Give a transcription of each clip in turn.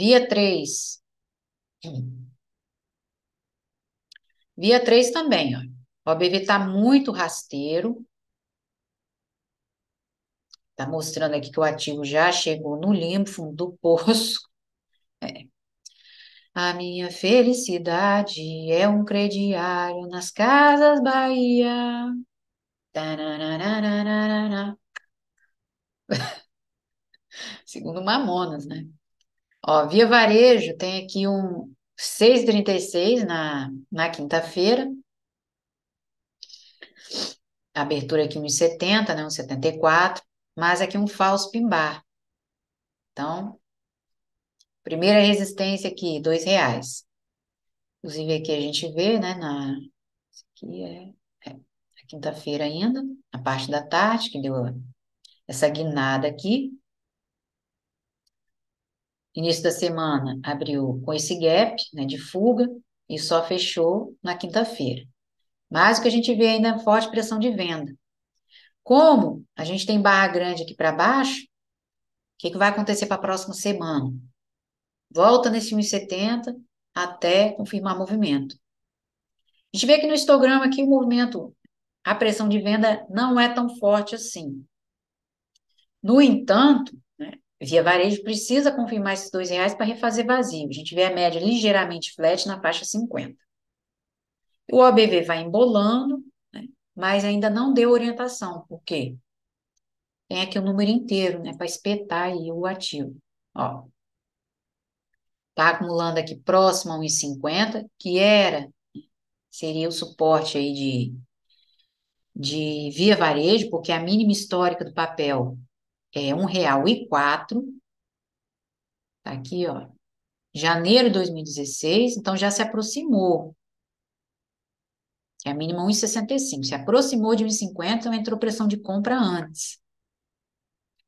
Via 3. Via 3 também, ó. O OBV está muito rasteiro. Está mostrando aqui que o ativo já chegou no limbo, fundo do poço. É. A minha felicidade é um crediário nas Casas Bahia. Tarararararara. Segundo Mamonas, né? Ó, Via Varejo tem aqui um 6,36 na quinta-feira. Abertura aqui 1,70, né? 1,74. Mas aqui um falso pimbar. Então, primeira resistência aqui, R$ 2. Inclusive aqui a gente vê, né? Aqui é a quinta-feira ainda, a parte da tarde, que deu essa guinada aqui. Início da semana abriu com esse gap, né, de fuga e só fechou na quinta-feira. Mas o que a gente vê ainda é forte pressão de venda. Como a gente tem barra grande aqui para baixo, o que vai acontecer para a próxima semana? Volta nesse 1,70 até confirmar movimento. A gente vê que no histograma aqui o movimento, a pressão de venda não é tão forte assim. No entanto, né, Via Varejo precisa confirmar esses R$ 2 para refazer vazio. A gente vê a média ligeiramente flat na faixa 50. O OBV vai embolando, né, mas ainda não deu orientação. Por quê? Tem aqui o número inteiro, né, para espetar aí o ativo. Ó, tá acumulando aqui próximo a 1,50, que seria o suporte aí de Via Varejo, porque a mínima histórica do papel é R$ 1,04. Tá aqui, ó. Janeiro de 2016, então já se aproximou, que é a mínima 1,65. Se aproximou de 1,50, então entrou pressão de compra antes.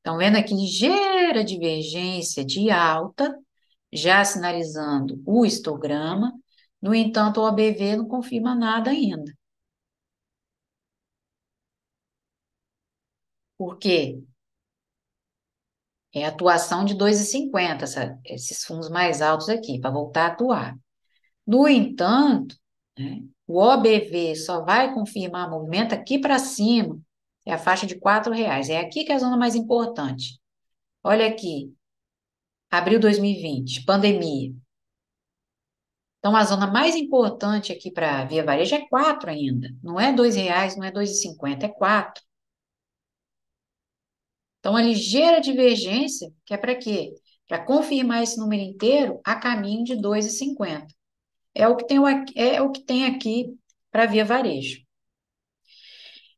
Então, vendo aqui ligeira divergência de alta, já sinalizando o histograma. No entanto, o OBV não confirma nada ainda. Por quê? É a atuação de 2,50, esses fundos mais altos aqui, para voltar a atuar. No entanto, né, o OBV só vai confirmar movimento aqui para cima, é a faixa de R$ 4. É aqui que é a zona mais importante. Olha aqui, abril 2020, pandemia. Então, a zona mais importante aqui para Via Varejo é 4 ainda. Não é R$ 2, não é 2,50, é 4. Então, a ligeira divergência, que é para quê? Para confirmar esse número inteiro a caminho de 2,50. É o que tem aqui para Via Varejo.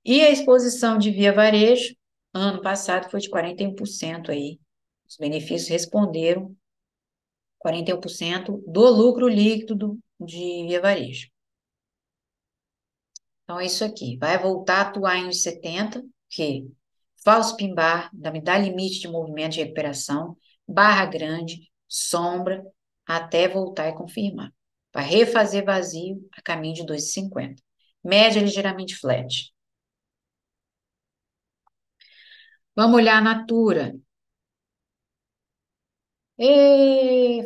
E a exposição de Via Varejo, ano passado, foi de 41% aí. Os benefícios responderam 41% do lucro líquido de Via Varejo. Então, é isso aqui. Vai voltar a atuar em uns 70, que falso pimbar, me dá limite de movimento de recuperação, barra grande, sombra, até voltar e confirmar. Vai refazer vazio a caminho de 2,50. Média ligeiramente flat. Vamos olhar a Natura.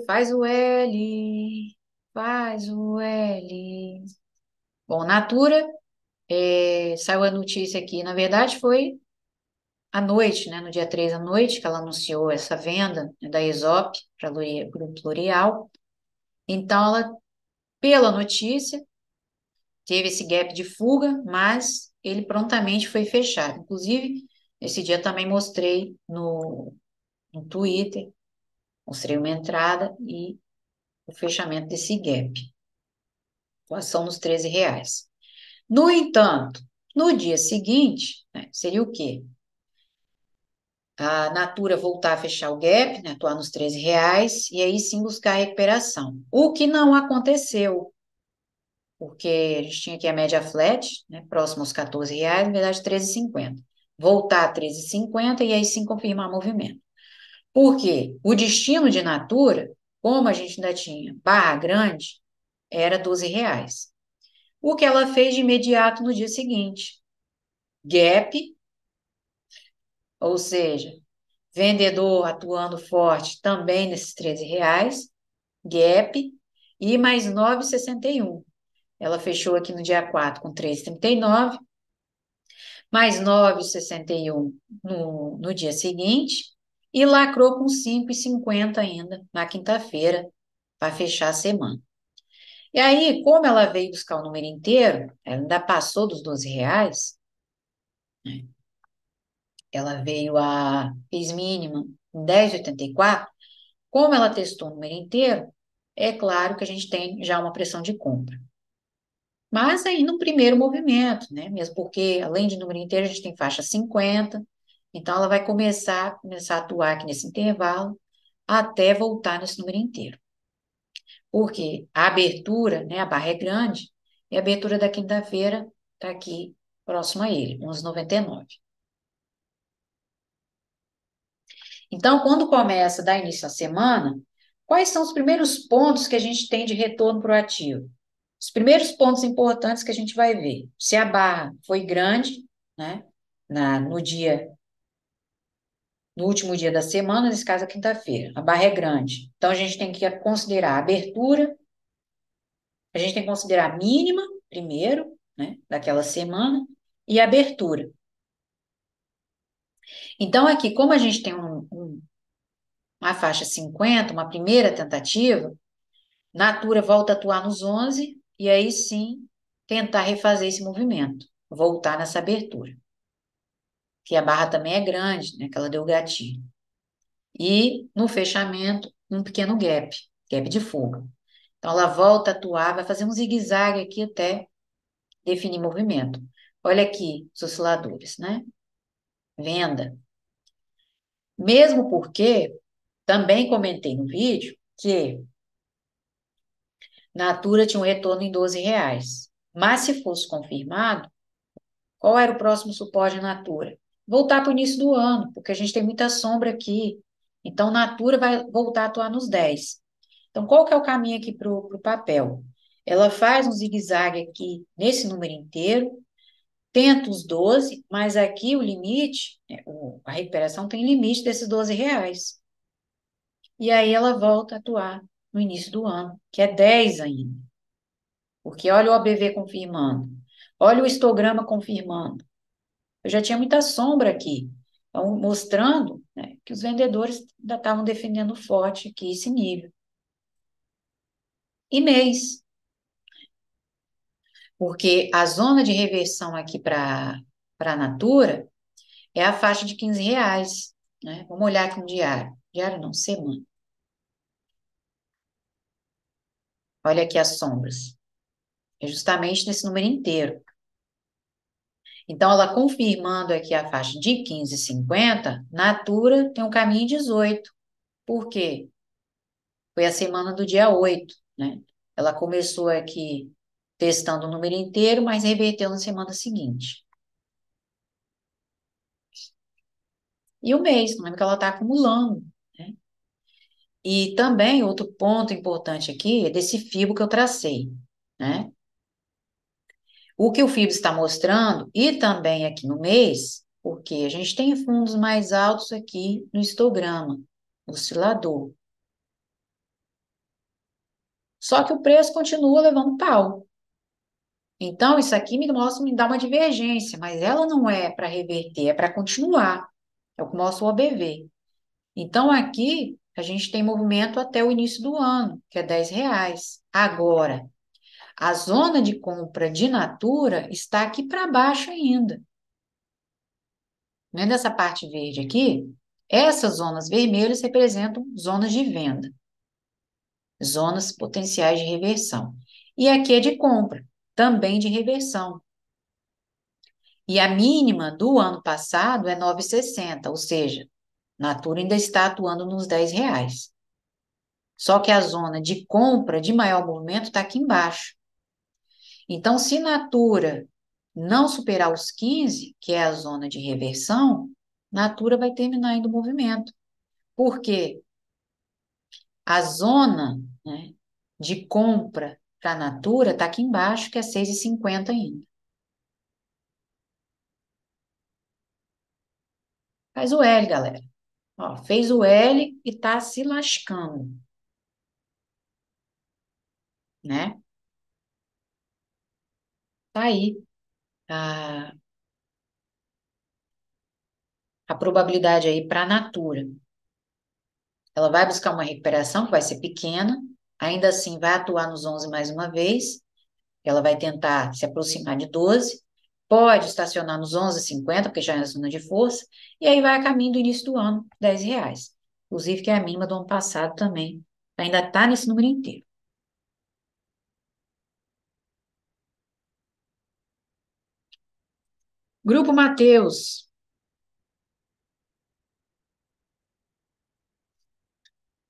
Faz o L, faz o L. Bom, Natura, saiu a notícia aqui, na verdade foi à noite, né, no dia 3 à noite, que ela anunciou essa venda, né, da Aesop para o Grupo L'Oréal. Então, ela, pela notícia, teve esse gap de fuga, mas ele prontamente foi fechado. Inclusive, esse dia também mostrei no Twitter, mostrei uma entrada e o fechamento desse gap. Atuação nos R$ 13. No entanto, no dia seguinte, né, seria o quê? A Natura voltar a fechar o gap, né, atuar nos R$ 13, e aí sim buscar a recuperação. O que não aconteceu, porque a gente tinha aqui a média flat, né, próximo aos R$ 14, na verdade 13,50. Voltar a 13,50 e aí sim confirmar movimento. Por quê? O destino de Natura, como a gente ainda tinha barra grande, era R$ 12. O que ela fez de imediato no dia seguinte? Gap, ou seja, vendedor atuando forte também nesses R$ 13, gap, e mais 9,61. Ela fechou aqui no dia 4 com 3,39, mais 9,61 no dia seguinte, e lacrou com 5,50 ainda na quinta-feira, para fechar a semana. E aí, como ela veio buscar o número inteiro, ela ainda passou dos R$ 12, né? Ela veio fez mínima em 10,84. Como ela testou o número inteiro, é claro que a gente tem já uma pressão de compra. Mas aí no primeiro movimento, né? Mesmo porque, além de número inteiro, a gente tem faixa 50. Então, ela vai começar a atuar aqui nesse intervalo até voltar nesse número inteiro. Porque a abertura, né? A barra é grande, e a abertura da quinta-feira está aqui próximo a ele, 11,99. Então, quando começa a dar início à semana, quais são os primeiros pontos que a gente tem de retorno para o ativo? Os primeiros pontos importantes que a gente vai ver. Se a barra foi grande, né, no último dia da semana, nesse caso, a quinta-feira, a barra é grande. Então, a gente tem que considerar a abertura, a gente tem que considerar a mínima, primeiro, né, daquela semana, e a abertura. Então, aqui, como a gente tem uma faixa 50, uma primeira tentativa, Natura volta a atuar nos 11 e aí sim tentar refazer esse movimento, voltar nessa abertura. Que a barra também é grande, né, que ela deu gatilho. E no fechamento, um pequeno gap de fuga. Então ela volta a atuar, vai fazer um zigue-zague aqui até definir movimento. Olha aqui os osciladores, né? Venda. Mesmo porque também comentei no vídeo que Natura tinha um retorno em R$ 12. Mas se fosse confirmado, qual era o próximo suporte de Natura? Voltar para o início do ano, porque a gente tem muita sombra aqui. Então, Natura vai voltar a atuar nos 10. Então, qual que é o caminho aqui para o papel? Ela faz um zigue-zague aqui nesse número inteiro, tenta os 12, mas aqui o limite, né, a recuperação tem limite desses R$ 12. E aí ela volta a atuar no início do ano, que é 10 ainda. Porque olha o ABV confirmando, olha o histograma confirmando. Eu já tinha muita sombra aqui, então, mostrando, né, que os vendedores ainda estavam defendendo forte aqui esse nível. E mês, porque a zona de reversão aqui para a Natura é a faixa de R$ 15, né? Vamos olhar aqui no diário. Diário não, semana. Olha aqui as sombras. É justamente nesse número inteiro. Então, ela confirmando aqui a faixa de 15,50, Natura tem um caminho em 18. Por quê? Foi a semana do dia 8, né? Ela começou aqui testando o número inteiro, mas reverteu na semana seguinte. E o mês, não lembro que ela está acumulando, né? E também outro ponto importante aqui é desse FIBO que eu tracei, né? O que o FIBO está mostrando, e também aqui no mês, porque a gente tem fundos mais altos aqui no histograma, oscilador. Só que o preço continua levando pau. Então, isso aqui me dá uma divergência, mas ela não é para reverter, é para continuar. É o que mostra o OBV. Então, aqui, a gente tem movimento até o início do ano, que é R$ 10. Agora, a zona de compra de Natura está aqui para baixo ainda. Vendo essa parte verde aqui? Essas zonas vermelhas representam zonas de venda, zonas potenciais de reversão. E aqui é de compra, também de reversão. E a mínima do ano passado é 9,60, ou seja, Natura ainda está atuando nos R$ 10. Só que a zona de compra de maior movimento está aqui embaixo. Então, se Natura não superar os 15, que é a zona de reversão, Natura vai terminar indo o movimento. Por quê? A zona, né, de compra para Natura está aqui embaixo, que é 6,50 ainda. Faz o L, galera. Ó, fez o L e tá se lascando, né? Tá aí a probabilidade aí para a Natura. Ela vai buscar uma recuperação que vai ser pequena, ainda assim vai atuar nos 11 mais uma vez, ela vai tentar se aproximar de 12, pode estacionar nos 11,50, porque já é a zona de força, e aí vai a caminho do início do ano, R$ 10. Inclusive, que é a mínima do ano passado também. Ainda está nesse número inteiro. Grupo Mateus.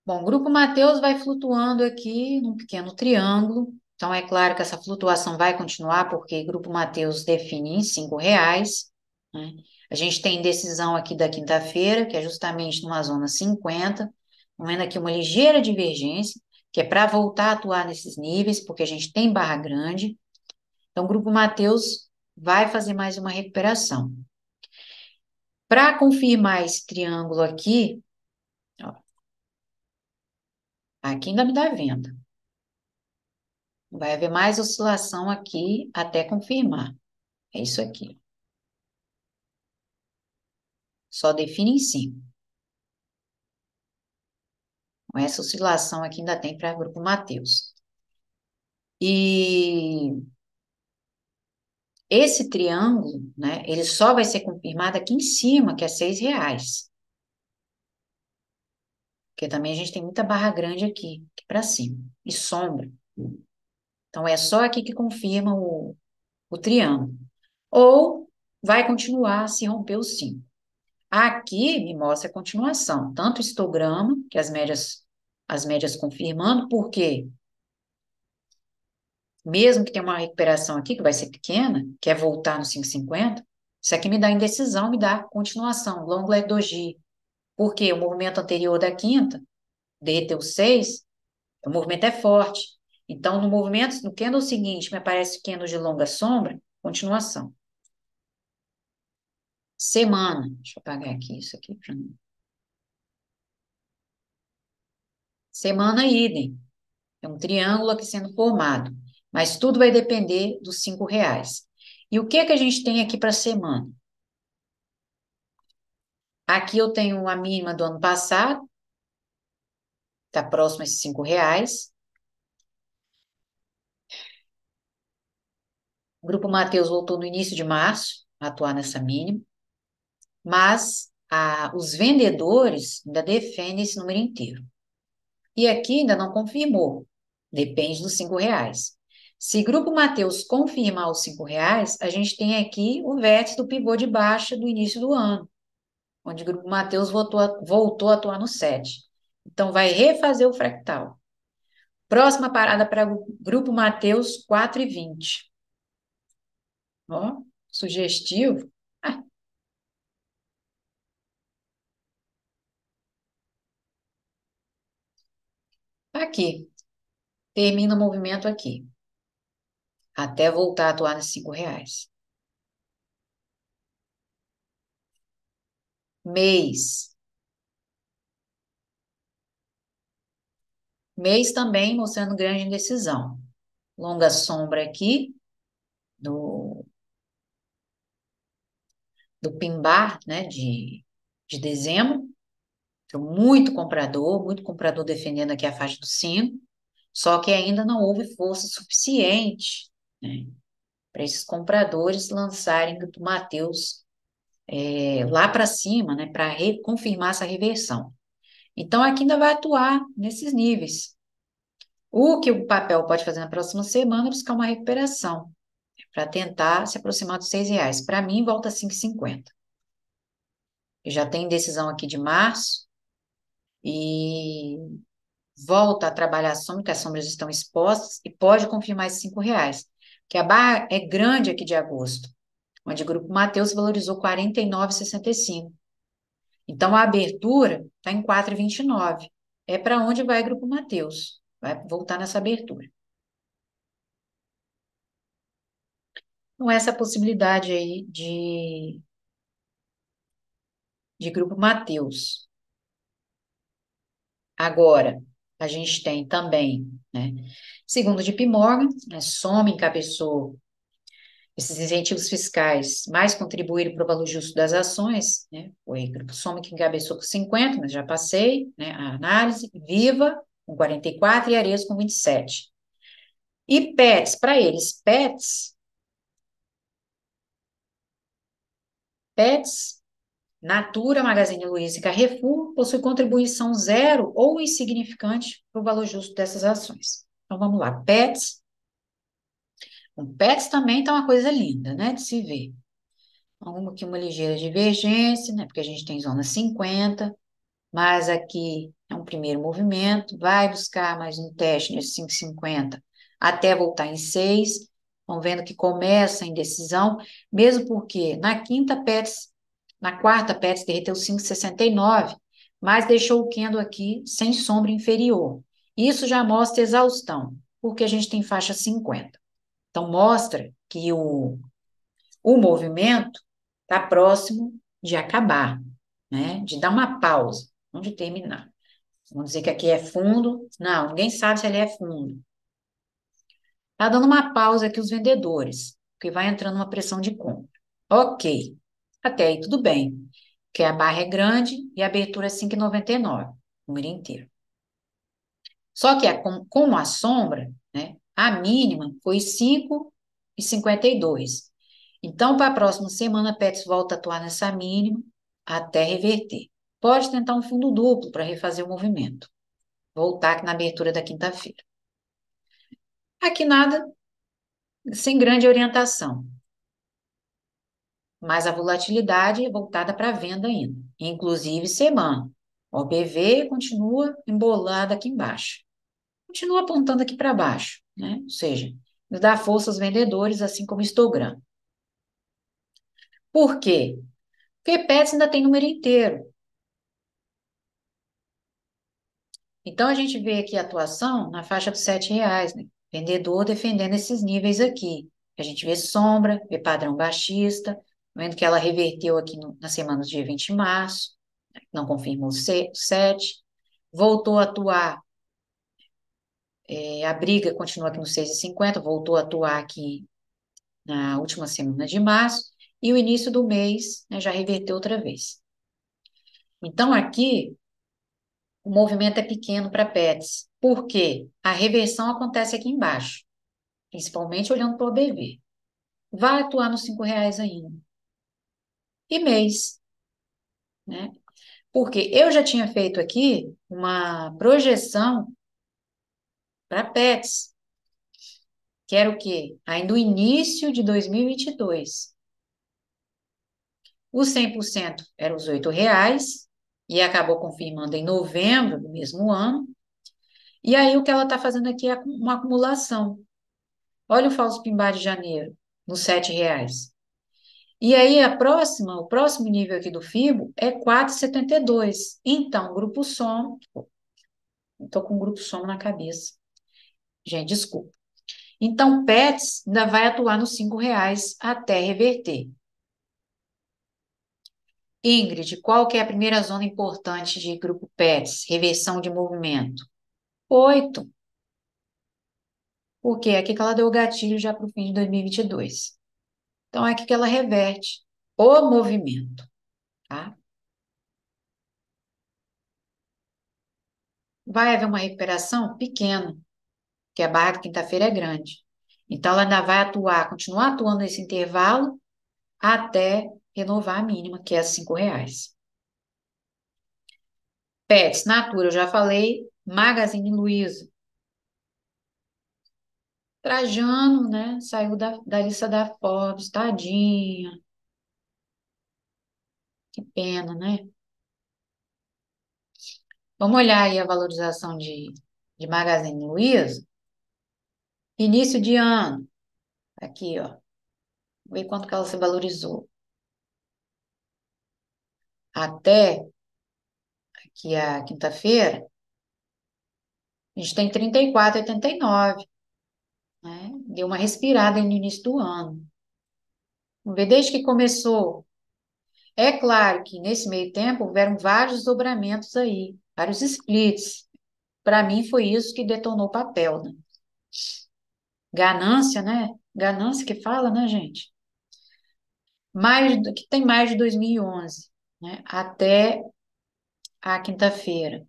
Bom, o Grupo Mateus vai flutuando aqui num pequeno triângulo. Então, é claro que essa flutuação vai continuar, porque Grupo Mateus define em R$ 5, né? A gente tem decisão aqui da quinta-feira, que é justamente numa zona 50, vendo aqui uma ligeira divergência, que é para voltar a atuar nesses níveis, porque a gente tem barra grande. Então, o Grupo Mateus vai fazer mais uma recuperação. Para confirmar esse triângulo aqui, ó, aqui ainda me dá venda. Vai haver mais oscilação aqui até confirmar. É isso aqui. Só define em cima. Com essa oscilação aqui ainda tem para o Grupo Mateus. E esse triângulo, né, ele só vai ser confirmado aqui em cima, que é R$ 6. Porque também a gente tem muita barra grande aqui para cima. E sombra. Então, é só aqui que confirma o triângulo. Ou vai continuar se romper o 5. Aqui me mostra a continuação, tanto o histograma, que as médias confirmando, porque mesmo que tenha uma recuperação aqui, que vai ser pequena, que é voltar no 5,50, isso aqui me dá indecisão, me dá continuação, long leg doji. Porque o movimento anterior da quinta, derreteu 6, o movimento é forte. Então, no movimento, no candle seguinte, me aparece candle de longa sombra, continuação. Semana, deixa eu apagar aqui isso aqui para mim. Semana idem. É um triângulo aqui sendo formado. Mas tudo vai depender dos R$ 5. E o que é que a gente tem aqui para a semana? Aqui eu tenho a mínima do ano passado, está próximo a esses R$ 5. O Grupo Mateus voltou no início de março a atuar nessa mínima, mas os vendedores ainda defendem esse número inteiro. E aqui ainda não confirmou, depende dos R$ 5. Se Grupo Mateus confirmar os R$ 5, a gente tem aqui o vértice do pivô de baixa do início do ano, onde o Grupo Mateus voltou a atuar no 7. Então, vai refazer o fractal. Próxima parada para o Grupo Mateus, 4,20. Ó, sugestivo. Ah, tá aqui. Termina o movimento aqui. Até voltar a atuar nos R$ 5. Mês. Mês também mostrando grande indecisão. Longa sombra aqui do, do pin-bar, né, de dezembro. Então, muito comprador defendendo aqui a faixa do 5, só que ainda não houve força suficiente, né, para esses compradores lançarem do Mateus lá para cima, né, para confirmar essa reversão. Então, aqui ainda vai atuar nesses níveis. O que o papel pode fazer na próxima semana é buscar uma recuperação, para tentar se aproximar dos R$ 6. Para mim, volta a 5,50. Eu já tenho decisão aqui de março e volta a trabalhar a sombra, que as sombras estão expostas, e pode confirmar esses R$ 5. Que a barra é grande aqui de agosto, onde o Grupo Mateus valorizou 49,65. Então, a abertura está em 4,29. É para onde vai o Grupo Mateus. Vai voltar nessa abertura. Então, essa possibilidade aí de Grupo Mateus. Agora, a gente tem também, né, segundo JP Morgan, né, Soma encabeçou esses incentivos fiscais mais contribuíram para o valor justo das ações, né? Foi o Grupo Soma que encabeçou com 50, mas já passei, né, a análise, Viva com 44 e Areas com 27. E Pets, para eles, Pets, Natura, Magazine Luiza e Carrefour possuem contribuição zero ou insignificante para o valor justo dessas ações. Então vamos lá, Pets. O Pets também está uma coisa linda, né, de se ver. Alguma aqui uma ligeira divergência, né, porque a gente tem zona 50. Mas aqui é um primeiro movimento, vai buscar mais um teste nesse 5,50 até voltar em 6. Estão vendo que começa a indecisão, mesmo porque na quarta Pets derreteu 5,69, mas deixou o candle aqui sem sombra inferior. Isso já mostra exaustão, porque a gente tem faixa 50. Então, mostra que o movimento está próximo de acabar, né? De dar uma pausa, não de terminar. Vamos dizer que aqui é fundo. Não, ninguém sabe se ele é fundo. Está dando uma pausa aqui os vendedores, porque vai entrando uma pressão de compra. Ok, até aí tudo bem, porque a barra é grande e a abertura é 5,99, número inteiro. Só que como a sombra, né, a mínima foi 5,52. Então, para a próxima semana, a Pets volta a atuar nessa mínima até reverter. Pode tentar um fundo duplo para refazer o movimento. Voltar aqui na abertura da quinta-feira. Aqui nada, sem grande orientação, mas a volatilidade é voltada para a venda ainda, inclusive semana. O BV continua embolado aqui embaixo. Continua apontando aqui para baixo, né? Ou seja, dá força aos vendedores, assim como o histogram. Por quê? Porque Pets ainda tem número inteiro. Então, a gente vê aqui a atuação na faixa dos R$ 7, né? Vendedor defendendo esses níveis aqui. A gente vê sombra, vê padrão baixista, vendo que ela reverteu aqui na semana do dia 20 de março, não confirmou o 7, voltou a atuar, a briga continua aqui no 6,50, voltou a atuar aqui na última semana de março, e o início do mês, né, já reverteu outra vez. Então, aqui, o movimento é pequeno para Pets. Por quê? A reversão acontece aqui embaixo, principalmente olhando para o OBV. Vai atuar nos R$ 5 ainda. E mês, né? Porque eu já tinha feito aqui uma projeção para Pets, que era o quê? Ainda o início de 2022. O 100% era os R$ 8, e acabou confirmando em novembro do mesmo ano. E aí o que ela está fazendo aqui é uma acumulação. Olha o falso pimbar de janeiro, nos R$ 7. E aí o próximo nível aqui do FIBO é 4,72. Então, grupo Soma, estou com o grupo Soma na cabeça. Gente, desculpa. Então, Pets ainda vai atuar nos R$ 5 até reverter. Ingrid, qual que é a primeira zona importante de grupo Pets? Reversão de movimento. 8. Porque é aqui que ela deu o gatilho já para o fim de 2022. Então, é aqui que ela reverte o movimento, tá? Vai haver uma recuperação pequena, que a barra de quinta-feira é grande. Então, ela ainda vai atuar, continuar atuando nesse intervalo até renovar a mínima, que é R$ 5. Pets, Natura, eu já falei. Magazine Luiza. Trajano, né? Saiu da lista da Forbes, tadinha. Que pena, né? Vamos olhar aí a valorização de Magazine Luiza. Início de ano. Aqui, ó. Ver quanto que ela se valorizou. Até aqui a quinta-feira, a gente tem 34,89, né? Deu uma respirada aí no início do ano. Vamos ver, desde que começou. É claro que nesse meio tempo houveram vários dobramentos aí, vários splits. para mim foi isso que detonou o papel, né? Ganância, né? Ganância que fala, né, gente? Que tem mais de 2011, né? Até a quinta-feira.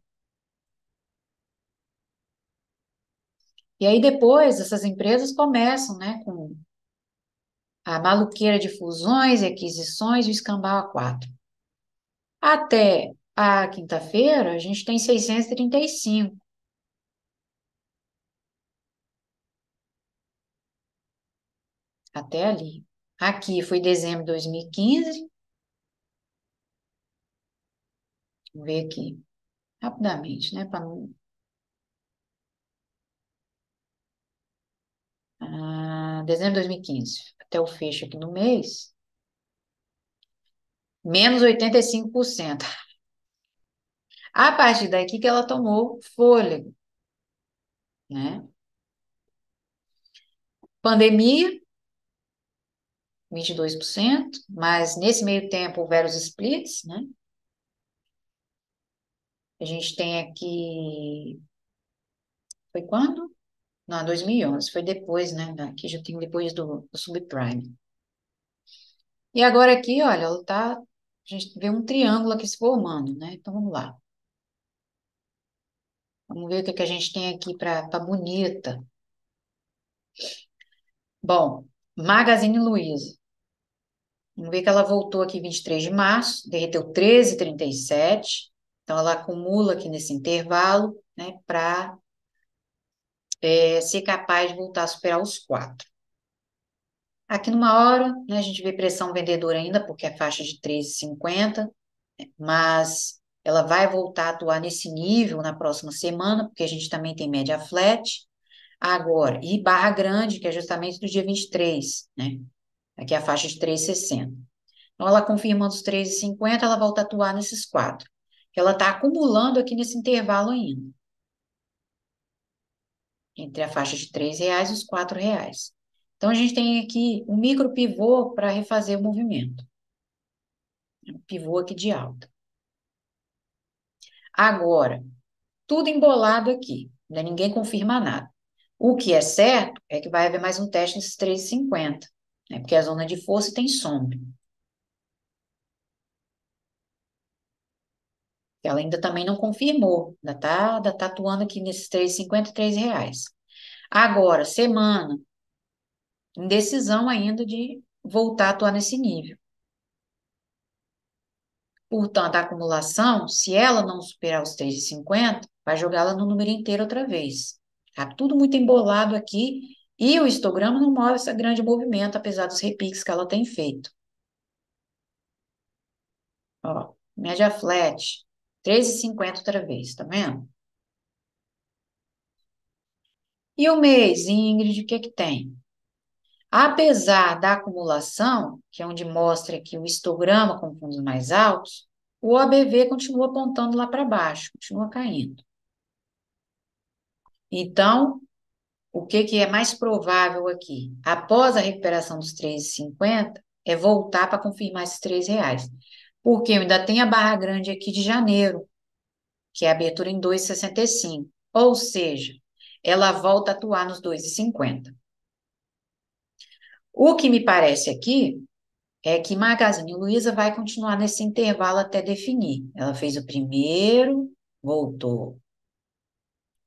E aí depois essas empresas começam, né, com a maluqueira de fusões e aquisições e o escambau a quatro. Até a quinta-feira, a gente tem 635, até ali. Aqui foi dezembro de 2015, vou ver aqui rapidamente, né, para não... dezembro de 2015, até o fecho aqui no mês, menos 85%. A partir daqui que ela tomou fôlego, né? Pandemia, 22%, mas nesse meio tempo houveram os splits, né? A gente tem aqui, foi quando? Não, 2011, foi depois, né? Aqui já tem depois do subprime. E agora aqui, olha, a gente vê um triângulo aqui se formando, né? Então vamos lá. Vamos ver o que que a gente tem aqui para bonita. Bom, Magazine Luiza. Vamos ver que ela voltou aqui 23 de março, derreteu 13,37. Então ela acumula aqui nesse intervalo, né, para ser capaz de voltar a superar os 4. Aqui numa hora, né, a gente vê pressão vendedora ainda, porque é faixa de 13,50, mas ela vai voltar a atuar nesse nível na próxima semana, porque a gente também tem média flat agora, e barra grande, que é justamente do dia 23, né? Aqui é a faixa de 3,60. Então, ela confirmando os 3,50, ela volta a atuar nesses 4. Ela está acumulando aqui nesse intervalo ainda, entre a faixa de R$ 3 e os R$ 4. Então, a gente tem aqui um micro pivô para refazer o movimento. Um pivô aqui de alta. Agora, tudo embolado aqui, né? Ninguém confirma nada. O que é certo é que vai haver mais um teste nesses 3,50, né? Porque a zona de força tem sombra. Ela ainda também não confirmou, ainda tá atuando aqui nesses 3,50 e R$ 3. Agora, semana, indecisão ainda de voltar a atuar nesse nível. Portanto, a acumulação, se ela não superar os 3,50, vai jogá-la no número inteiro outra vez. Tá tudo muito embolado aqui e o histograma não mostra esse grande movimento, apesar dos repiques que ela tem feito. Ó, média flat, 3,50 outra vez, tá vendo? E o mês, Ingrid, o que que tem? Apesar da acumulação, que é onde mostra que o histograma com fundos mais altos, o ABV continua apontando lá para baixo, continua caindo. Então, o que que é mais provável aqui? Após a recuperação dos 3,50, é voltar para confirmar esses R$ 3. Porque ainda tem a barra grande aqui de janeiro, que é a abertura em 2,65. Ou seja, ela volta a atuar nos 2,50. O que me parece aqui é que Magazine Luiza vai continuar nesse intervalo até definir. Ela fez o primeiro, voltou.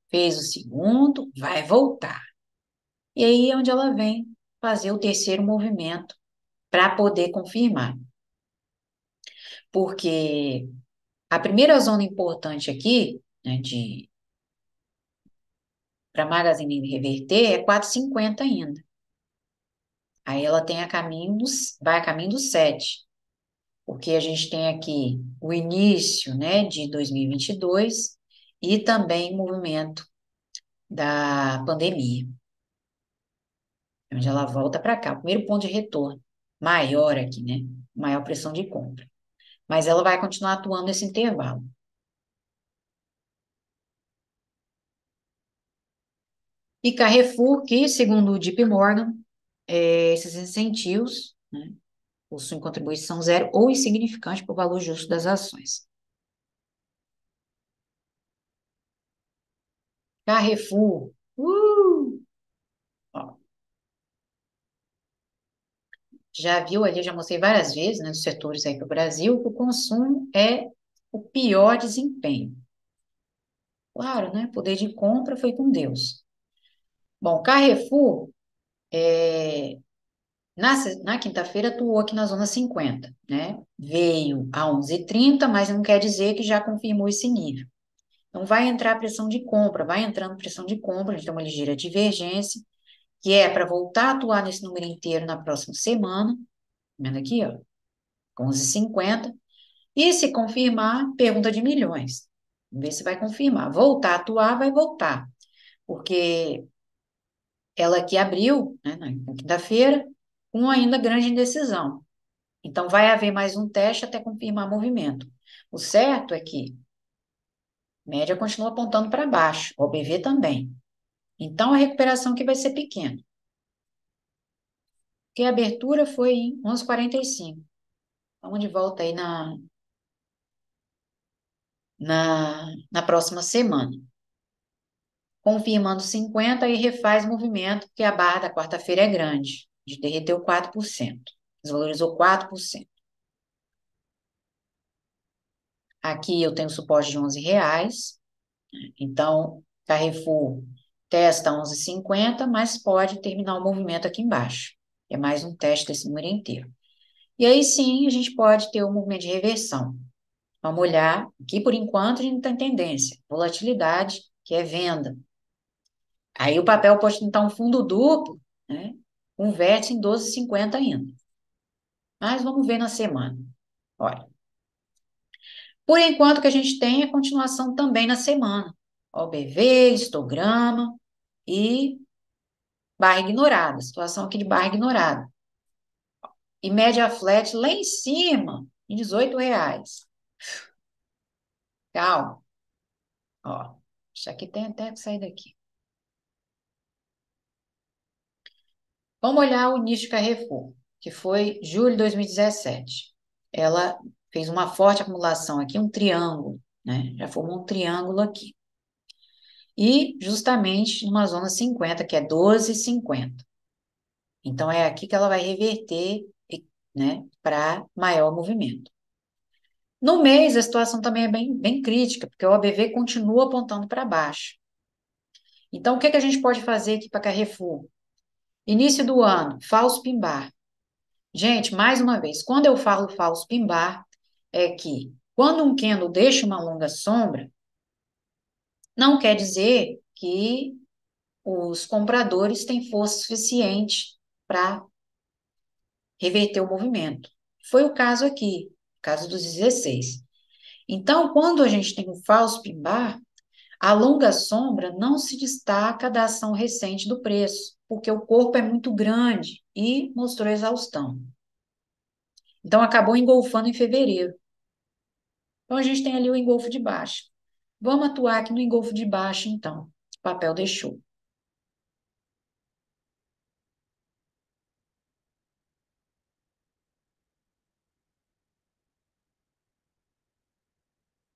Fez o segundo, vai voltar. E aí é onde ela vem fazer o terceiro movimento para poder confirmar. Porque a primeira zona importante aqui, né, para Magazine reverter é 4,50 ainda. Aí ela tem vai a caminho do 7, porque a gente tem aqui o início, né, de 2022 e também o movimento da pandemia, onde ela volta para cá, o primeiro ponto de retorno, maior aqui, né, maior pressão de compra. Mas ela vai continuar atuando nesse intervalo. E Carrefour, que, segundo o JP Morgan, esses incentivos, né, possuem contribuição zero ou insignificante para o valor justo das ações. Carrefour. Ó, já viu ali, já mostrei várias vezes, né, nos setores aí do Brasil, que o consumo é o pior desempenho. Claro, né? Poder de compra foi com Deus. Bom, Carrefour, na quinta-feira, atuou aqui na zona 50, né? Veio a 11,30, mas não quer dizer que já confirmou esse nível. Então, vai entrar pressão de compra, vai entrando pressão de compra, a gente tem uma ligeira divergência, que é para voltar a atuar nesse número inteiro na próxima semana, vendo aqui, ó, 11,50. E se confirmar, pergunta de milhões. Vamos ver se vai confirmar. Voltar a atuar, vai voltar. Porque ela aqui abriu, né, na quinta-feira, com ainda grande indecisão. Então, vai haver mais um teste até confirmar movimento. O certo é que a média continua apontando para baixo, o OBV também. Então, a recuperação aqui vai ser pequena. Porque a abertura foi em 11,45. Vamos de volta aí na próxima semana. Confirmando 50 e refaz movimento, porque a barra da quarta-feira é grande. A gente derreteu 4%. Desvalorizou 4%. Aqui eu tenho suporte de R$ 11. Então, Carrefour testa 11,50, mas pode terminar o movimento aqui embaixo. É mais um teste desse número inteiro. E aí sim, a gente pode ter um movimento de reversão. Vamos olhar, aqui por enquanto a gente não tem tendência. Volatilidade, que é venda. Aí o papel pode tentar um fundo duplo, né? Um vértice em 12,50 ainda. Mas vamos ver na semana. Olha, por enquanto o que a gente tem é continuação também na semana. OBV, histograma e barra ignorada. Situação aqui de barra ignorada. E média flat lá em cima, em R$ 18. Calma. Ó, isso aqui tem até que sair daqui. Vamos olhar o nicho de Carrefour, que foi julho de 2017. Ela fez uma forte acumulação aqui, um triângulo, né? Já formou um triângulo aqui. E justamente numa zona 50, que é 12,50. Então, é aqui que ela vai reverter, né, para maior movimento. No mês, a situação também é bem crítica, porque o ABV continua apontando para baixo. Então, o que que a gente pode fazer aqui para Carrefour? Início do ano, falso pimbar. Gente, mais uma vez, quando eu falo falso pimbar, é que quando um candle deixa uma longa sombra, não quer dizer que os compradores têm força suficiente para reverter o movimento. Foi o caso aqui, caso dos 16. Então, quando a gente tem um falso pimbar, a longa sombra não se destaca da ação recente do preço, porque o corpo é muito grande e mostrou exaustão. Então, acabou engolfando em fevereiro. Então, a gente tem ali o engolfo de baixo. Vamos atuar aqui no engolfo de baixo, então. O papel deixou.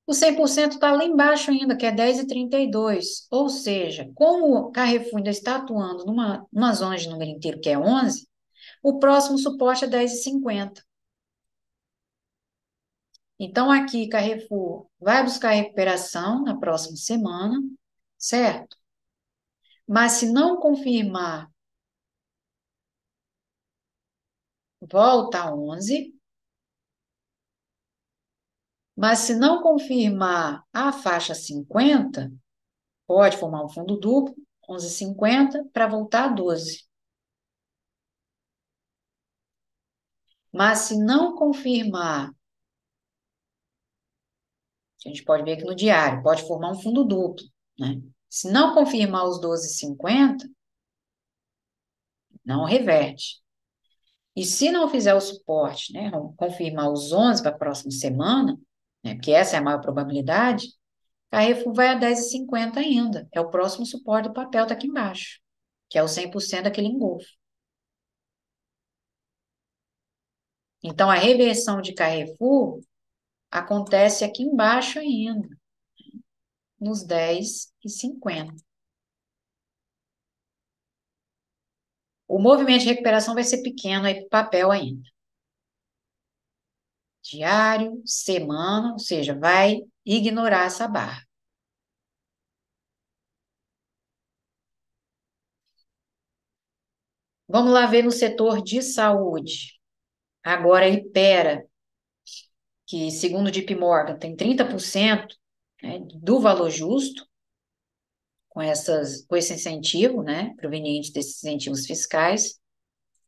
O 100% está lá embaixo ainda, que é 10,32. Ou seja, como o Carrefour ainda está atuando numa zona de número inteiro, que é 11, o próximo suporte é 10,50. Então, aqui, Carrefour vai buscar recuperação na próxima semana, certo? Mas se não confirmar, volta a 11. Mas se não confirmar a faixa 50, pode formar um fundo duplo, 11,50, para voltar a 12. Mas se não confirmar, a gente pode ver aqui no diário, pode formar um fundo duplo, né? Se não confirmar os 12,50, não reverte. E se não fizer o suporte, né, confirmar os 11 para a próxima semana, né, porque essa é a maior probabilidade, Carrefour vai a 10,50 ainda. É o próximo suporte do papel, está aqui embaixo, que é o 100% daquele engolfo. Então, a reversão de Carrefour acontece aqui embaixo ainda, nos 10,50. O movimento de recuperação vai ser pequeno aí para o papel ainda. Diário, semana, ou seja, vai ignorar essa barra. Vamos lá ver no setor de saúde. Agora, a Ipera, que segundo o JP Morgan tem 30%, né, do valor justo, com esse incentivo, né, proveniente desses incentivos fiscais.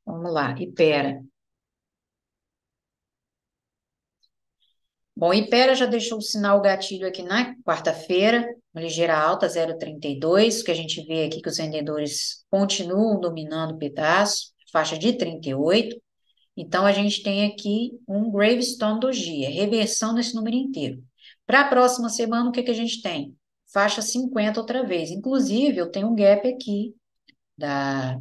Vamos lá, Ipera. Bom, Ipera já deixou o sinal gatilho aqui na quarta-feira, uma ligeira alta, 0,32, que a gente vê aqui que os vendedores continuam dominando o pedaço, faixa de 38. Então, a gente tem aqui um gravestone doji, reversão desse número inteiro. Para a próxima semana, o que que a gente tem? Faixa 50 outra vez. Inclusive, eu tenho um gap aqui da,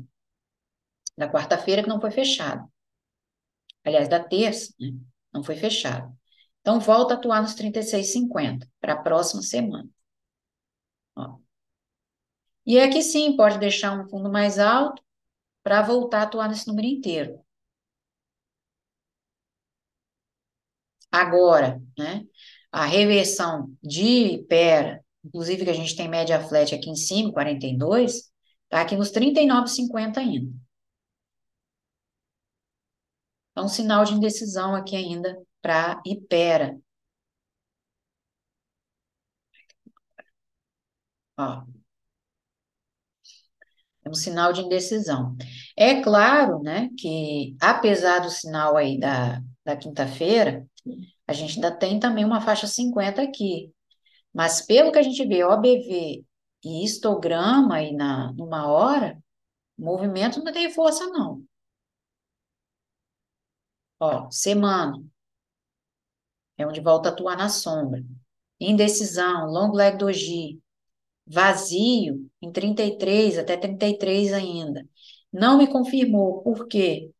da quarta-feira que não foi fechado. Aliás, da terça, né? Não foi fechado. Então, volta a atuar nos 36,50 para a próxima semana. Ó. E aqui sim, pode deixar um fundo mais alto para voltar a atuar nesse número inteiro. Agora, né? A reversão de pera, inclusive que a gente tem média flat aqui em cima, 42, tá aqui nos 39,50 ainda. Então, um sinal de indecisão aqui ainda para Ipera. Ó, é um sinal de indecisão. É claro, né, que apesar do sinal aí da quinta-feira, a gente ainda tem também uma faixa 50 aqui. Mas pelo que a gente vê, OBV e histograma aí numa hora, o movimento não tem força, não. Ó, semana, é onde volta a atuar na sombra. Indecisão, long leg doji, vazio em 33 até 33 ainda. Não me confirmou, por quê?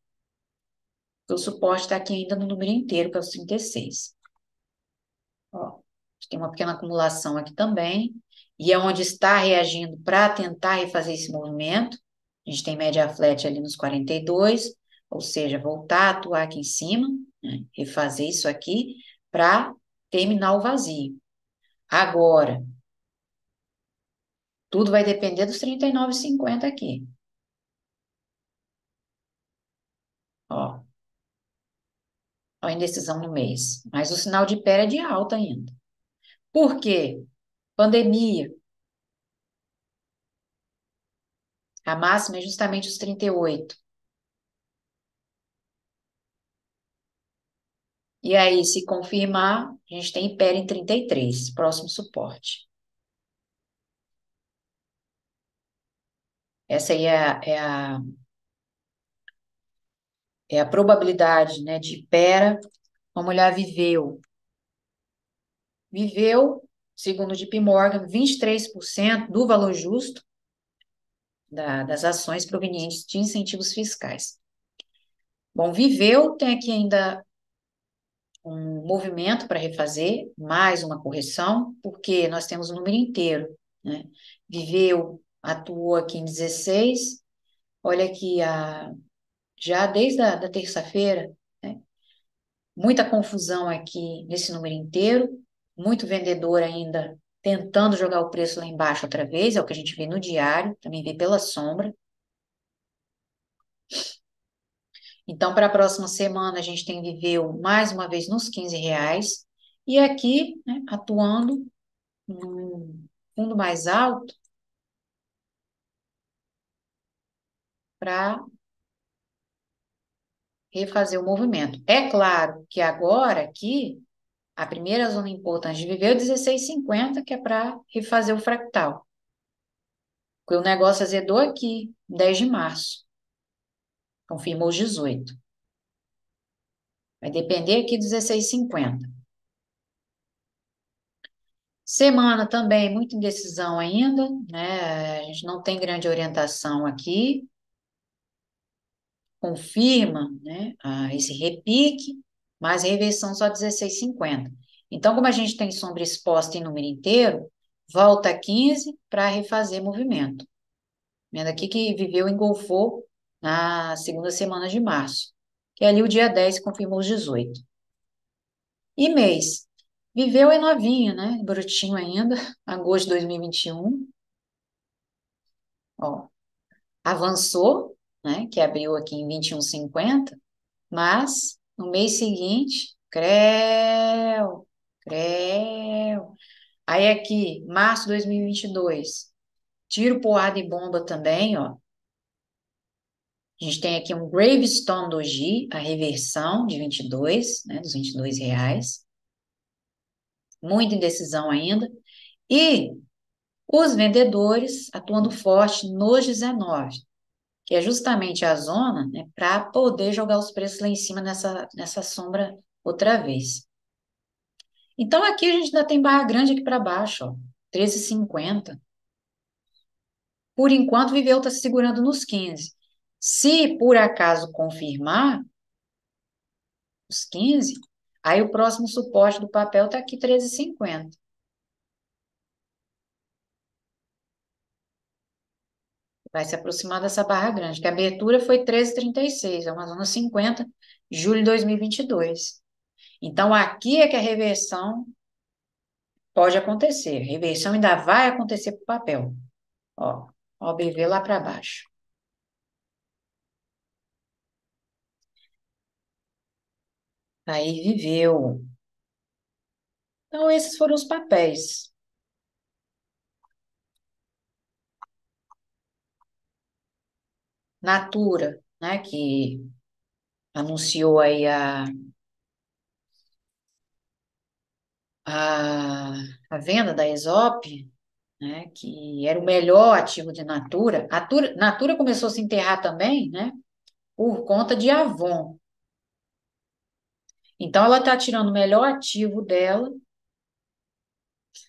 Porque o suporte está aqui ainda no número inteiro, que é os 36. Ó, tem uma pequena acumulação aqui também, e é onde está reagindo para tentar refazer esse movimento. A gente tem média flat ali nos 42, ou seja, voltar a atuar aqui em cima, né, refazer isso aqui para terminar o vazio. Agora, tudo vai depender dos 39,50 aqui. Ó, ó a indecisão no mês. Mas o sinal de pé é de alta ainda. Por quê? Pandemia. A máxima é justamente os 38. E aí, se confirmar, a gente tem pé em 33, próximo suporte. Essa aí é a probabilidade, né, de Ipera. Vamos olhar Viveu. Viveu, segundo o JP Morgan, 23% do valor justo das ações provenientes de incentivos fiscais. Bom, Viveu tem aqui ainda um movimento para refazer, mais uma correção, porque nós temos o número inteiro, né? Viveu atuou aqui em 16, olha aqui, já desde a da terça-feira, né? Muita confusão aqui nesse número inteiro, muito vendedor ainda tentando jogar o preço lá embaixo outra vez, é o que a gente vê no diário, também vê pela sombra. Então, para a próxima semana, a gente tem Viveu mais uma vez nos R$ 15, e aqui, né, atuando num fundo mais alto para refazer o movimento. É claro que agora aqui, a primeira zona importante de Viveu é 16,50, que é para refazer o fractal. Porque o negócio azedou aqui, 10 de março. Confirmou os 18. Vai depender aqui dos 16,50. Semana também, muita indecisão ainda, né? A gente não tem grande orientação aqui. Confirma, né, esse repique, mas reversão só 16,50. Então, como a gente tem sombra exposta em número inteiro, volta a 15 para refazer movimento. Vendo aqui que Viveu engolfou na segunda semana de março, que é ali o dia 10 confirmou os 18. E mês, viveu é novinho, né? Brutinho ainda, agosto de 2021, ó, avançou, né? Que abriu aqui em 21,50, mas no mês seguinte, creu. Aí aqui, março de 2022, tiro, porrada e bomba também, ó. A gente tem aqui um Gravestone Doji, a reversão de 22, né, dos R$ 22. Muita indecisão ainda. E os vendedores atuando forte nos 19, que é justamente a zona, né, para poder jogar os preços lá em cima nessa sombra outra vez. Então aqui a gente ainda tem barra grande aqui para baixo, ó, 13,50. Por enquanto, Viveu está se segurando nos 15. Se por acaso confirmar os 15, aí o próximo suporte do papel está aqui 13,50. Vai se aproximar dessa barra grande, que a abertura foi 13,36, é uma zona 50, julho de 2022. Então, aqui é que a reversão pode acontecer. A reversão ainda vai acontecer para o papel. Ó, OBV lá para baixo. Aí Viveu. Então, esses foram os papéis. Natura, né, que anunciou aí a, a venda da Exop, né, que era o melhor ativo de Natura. Natura começou a se enterrar também, né, por conta de Avon. Então, ela está tirando o melhor ativo dela,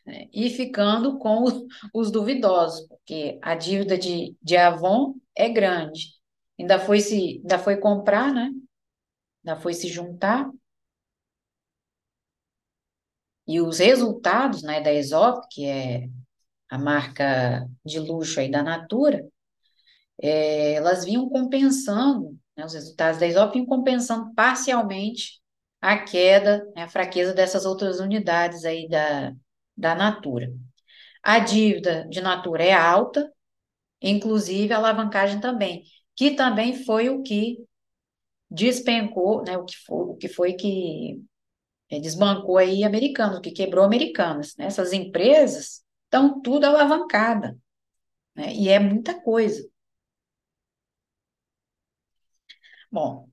né, e ficando com os duvidosos, porque a dívida de Avon é grande. Ainda foi comprar, né? Ainda foi se juntar. E os resultados, né, da Aesop, que é a marca de luxo aí da Natura, elas vinham compensando, né, os resultados da Aesop vinham compensando parcialmente a queda, né, a fraqueza dessas outras unidades aí da Natura. A dívida de Natura é alta, inclusive a alavancagem também, que também foi o que despencou, né, o que foi que desbancou aí americanos, o que quebrou americanas, né? Essas empresas estão tudo alavancada, né? E é muita coisa. Bom,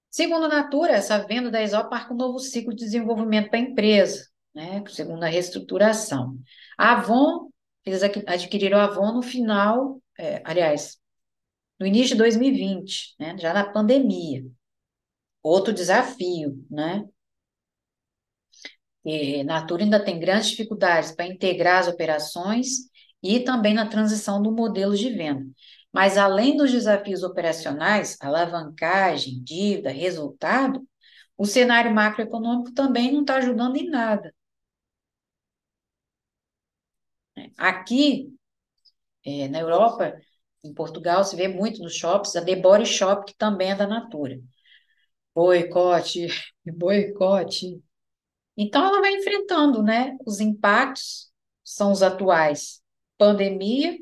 segundo a Natura, essa venda da Exop marca um novo ciclo de desenvolvimento para a empresa, né? Segundo a reestruturação. A Avon, eles adquiriram a Avon no final, aliás, no início de 2020, né? Já na pandemia. Outro desafio, né? E Natura ainda tem grandes dificuldades para integrar as operações e também na transição do modelo de venda. Mas, além dos desafios operacionais, alavancagem, dívida, resultado, o cenário macroeconômico também não está ajudando em nada. Aqui, na Europa, em Portugal, se vê muito nos shops a The Body Shop, que também é da Natura. Boicote, boicote. Então, ela vai enfrentando, né? Os impactos são os atuais. Pandemia,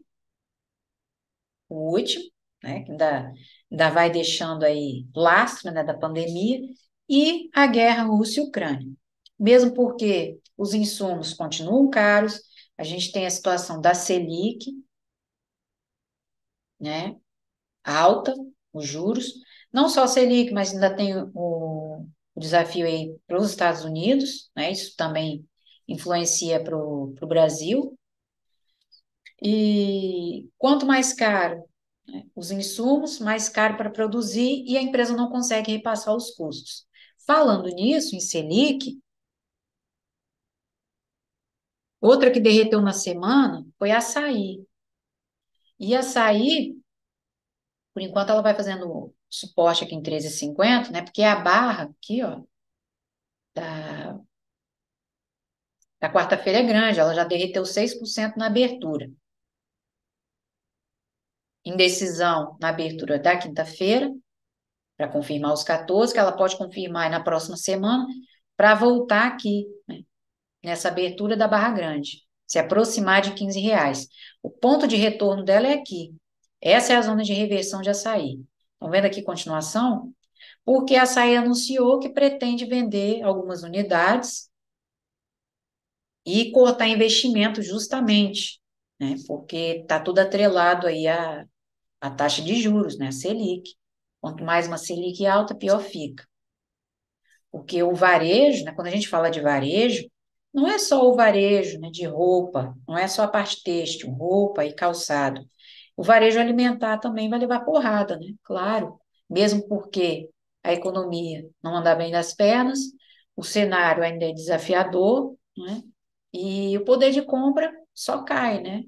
o último, né? Que ainda vai deixando aí lastro, né, da pandemia, e a guerra Rússia e Ucrânia. Mesmo porque os insumos continuam caros, a gente tem a situação da Selic, né? Alta, os juros. Não só a Selic, mas ainda tem o desafio aí para os Estados Unidos, né? Isso também influencia para o Brasil. E quanto mais caro, né, os insumos, mais caro para produzir e a empresa não consegue repassar os custos. Falando nisso, em Selic, outra que derreteu na semana foi açaí. E açaí, por enquanto, ela vai fazendo suporte aqui em 13,50, né? Porque a barra aqui, ó, da, da quarta-feira é grande, ela já derreteu 6% na abertura. indecisão na abertura da quinta-feira, para confirmar os 14, que ela pode confirmar aí na próxima semana, para voltar aqui, né, nessa abertura da Barra Grande, se aproximar de R$ 15. O ponto de retorno dela é aqui. Essa é a zona de reversão de Açaí. Estão vendo aqui continuação? Porque a Açaí anunciou que pretende vender algumas unidades e cortar investimento justamente, né? Porque está tudo atrelado aí à taxa de juros, né? A Selic. Quanto mais uma Selic alta, pior fica. Porque o varejo, né? Quando a gente fala de varejo, não é só o varejo, né, de roupa, não é só a parte têxtil, roupa e calçado. O varejo alimentar também vai levar porrada, né? Claro, mesmo porque a economia não anda bem das pernas, o cenário ainda é desafiador, né? E o poder de compra só cai, né?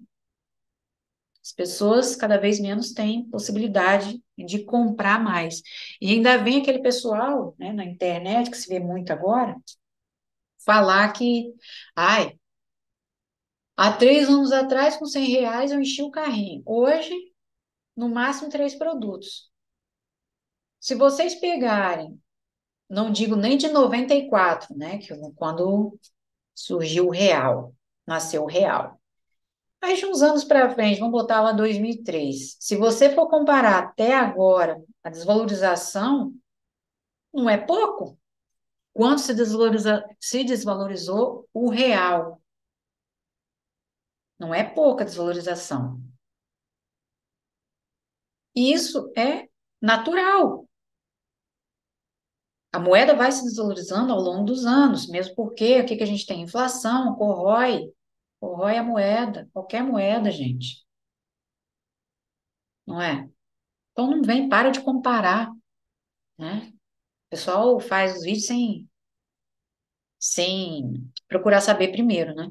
As pessoas cada vez menos têm possibilidade de comprar mais. E ainda vem aquele pessoal, né, na internet, que se vê muito agora, falar que, ai, há 3 anos atrás, com R$ 100, eu enchi o carrinho. Hoje, no máximo, 3 produtos. Se vocês pegarem, não digo nem de 94, né, que quando surgiu o real, nasceu o real. Mas de uns anos para frente, vamos botar lá 2003. Se você for comparar até agora a desvalorização, não é pouco. Quanto se desvalorizou o real? Não é pouca desvalorização. E isso é natural. A moeda vai se desvalorizando ao longo dos anos, mesmo porque aqui que a gente tem inflação, corrói a moeda, qualquer moeda, gente, não é? Então não vem, para de comparar, né? O pessoal faz os vídeos sem procurar saber primeiro, né?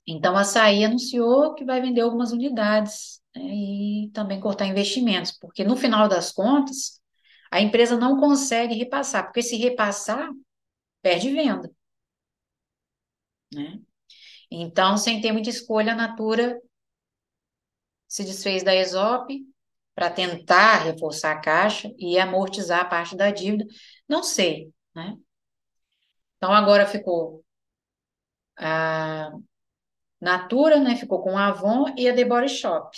Então, a Açaí anunciou que vai vender algumas unidades, né, e também cortar investimentos, porque no final das contas, a empresa não consegue repassar, porque se repassar, perde venda, né? Então, sem ter muita escolha, a Natura se desfez da Exop para tentar reforçar a caixa e amortizar a parte da dívida, não sei, né? Então, agora ficou a Natura, né? Ficou com a Avon e a The Body Shop,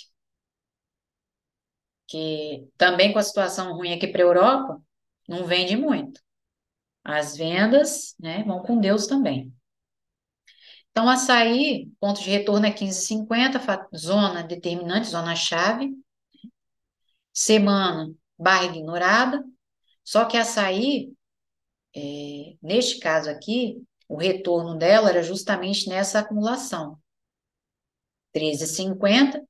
que também com a situação ruim aqui para a Europa, não vende muito. As vendas, né, vão com Deus também. Então, açaí, ponto de retorno é 15,50, zona determinante, zona-chave. Semana, barra ignorada. Só que açaí, neste caso aqui, o retorno dela era justamente nessa acumulação. 13,50,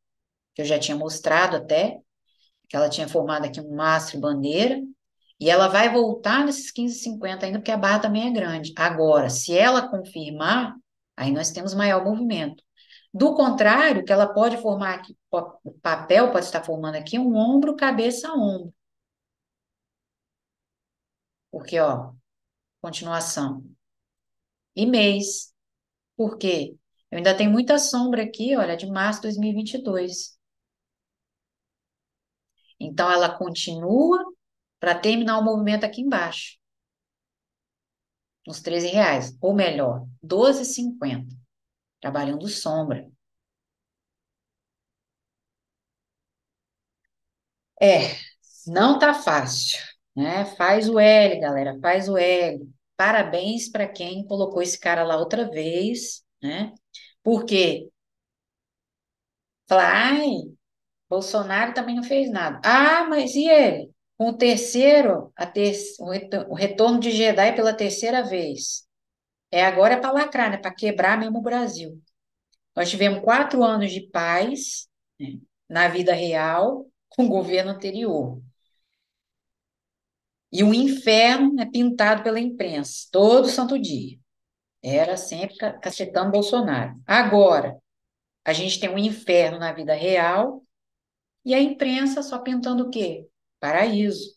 que eu já tinha mostrado até, que ela tinha formado aqui um mastro bandeira, e ela vai voltar nesses 15,50 ainda, porque a barra também é grande. Agora, se ela confirmar, aí nós temos maior movimento. Do contrário, que ela pode formar aqui, o papel pode estar formando aqui um ombro, cabeça, ombro. Porque, ó, continuação. E mês. Por quê? Eu ainda tenho muita sombra aqui, olha, de março de 2022. Então, ela continua para terminar o movimento aqui embaixo, nos R$ 13. Ou melhor, 12,50. Trabalhando sombra. É, não tá fácil, né? Faz o L, galera, faz o L. Parabéns para quem colocou esse cara lá outra vez, né? Porque falar, ai, Bolsonaro também não fez nada. Ah, mas e ele? Com o terceiro, o retorno de Jedi pela terceira vez. Agora é para lacrar, né? Para quebrar mesmo o Brasil. Nós tivemos 4 anos de paz, né, na vida real com o governo anterior. E o inferno é pintado pela imprensa, todo santo dia. Era sempre cacetando Bolsonaro. Agora, a gente tem um inferno na vida real e a imprensa só pintando o quê? Paraíso.